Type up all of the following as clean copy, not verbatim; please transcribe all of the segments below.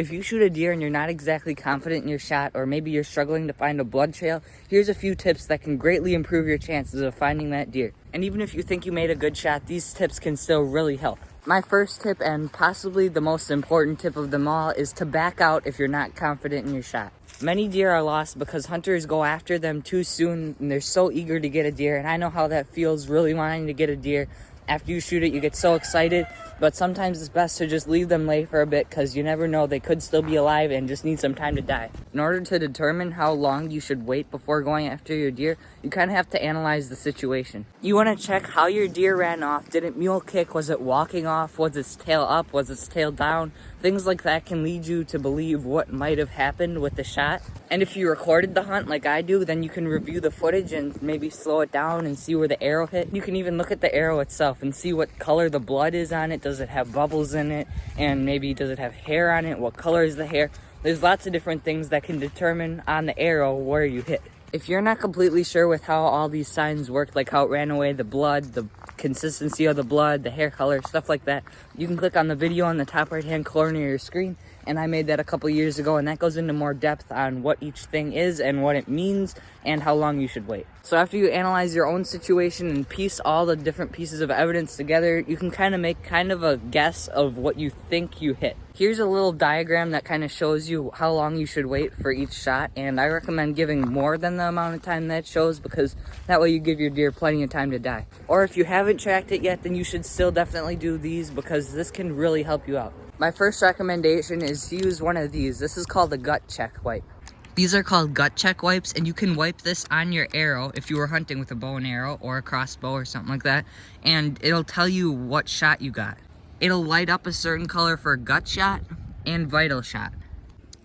If you shoot a deer and you're not exactly confident in your shot, or maybe you're struggling to find a blood trail, here's a few tips that can greatly improve your chances of finding that deer. And even if you think you made a good shot, these tips can still really help. My first tip, and possibly the most important tip of them all, is to back out if you're not confident in your shot. Many deer are lost because hunters go after them too soon and they're so eager to get a deer, and I know how that feels, really wanting to get a deer. After you shoot it, you get so excited, but sometimes it's best to just leave them lay for a bit because you never know, they could still be alive and just need some time to die. In order to determine how long you should wait before going after your deer, you kind of have to analyze the situation. You want to check how your deer ran off. Did it mule kick? Was it walking off? Was its tail up? Was its tail down? Things like that can lead you to believe what might have happened with the shot. And if you recorded the hunt like I do, then you can review the footage and maybe slow it down and see where the arrow hit. You can even look at the arrow itself and see what color the blood is on it. Does it have bubbles in it? And maybe does it have hair on it? What color is the hair? There's lots of different things that can determine on the arrow where you hit. If you're not completely sure with how all these signs work, like how it ran away, the blood, the consistency of the blood, the hair color, stuff like that, you can click on the video on the top right hand corner of your screen, and I made that a couple years ago, and that goes into more depth on what each thing is and what it means and how long you should wait. So after you analyze your own situation and piece all the different pieces of evidence together, you can kind of make kind of a guess of what you think you hit. Here's a little diagram that kind of shows you how long you should wait for each shot, and I recommend giving more than the amount of time that shows, because that way you give your deer plenty of time to die. Or if you haven't tracked it yet, then you should still definitely do these, because this can really help you out. My first recommendation is to use one of these. This is called a gut check wipe. These are called gut check wipes, and you can wipe this on your arrow if you were hunting with a bow and arrow or a crossbow or something like that, and it'll tell you what shot you got. It'll light up a certain color for gut shot and vital shot.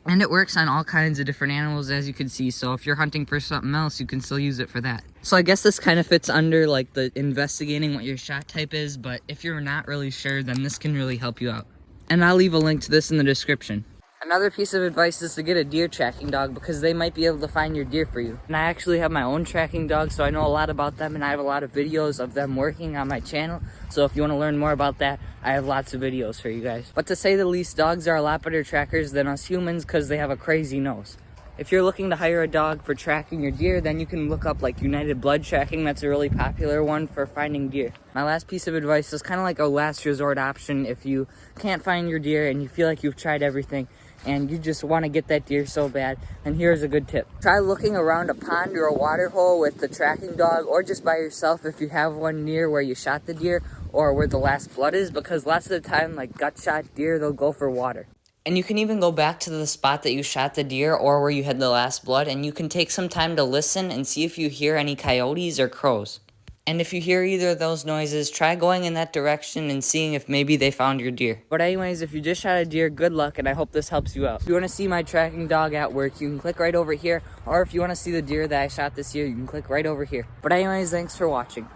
And it works on all kinds of different animals, as you can see, so if you're hunting for something else, you can still use it for that. So I guess this kind of fits under like the investigating what your shot type is, but if you're not really sure, then this can really help you out. And I'll leave a link to this in the description. Another piece of advice is to get a deer tracking dog, because they might be able to find your deer for you. And I actually have my own tracking dog, so I know a lot about them, and I have a lot of videos of them working on my channel. So if you want to learn more about that, I have lots of videos for you guys. But to say the least, dogs are a lot better trackers than us humans because they have a crazy nose. If you're looking to hire a dog for tracking your deer, then you can look up like United Blood Tracking. That's a really popular one for finding deer. My last piece of advice is kind of like a last resort option if you can't find your deer and you feel like you've tried everything and you just want to get that deer so bad, and here's a good tip. Try looking around a pond or a water hole with the tracking dog, or just by yourself if you have one near where you shot the deer or where the last blood is, because lots of the time, like gut shot deer, they'll go for water. And you can even go back to the spot that you shot the deer or where you had the last blood, and you can take some time to listen and see if you hear any coyotes or crows. And if you hear either of those noises, try going in that direction and seeing if maybe they found your deer. But anyways, if you just shot a deer, good luck, and I hope this helps you out. If you want to see my tracking dog at work, you can click right over here. Or if you want to see the deer that I shot this year, you can click right over here. But anyways, thanks for watching.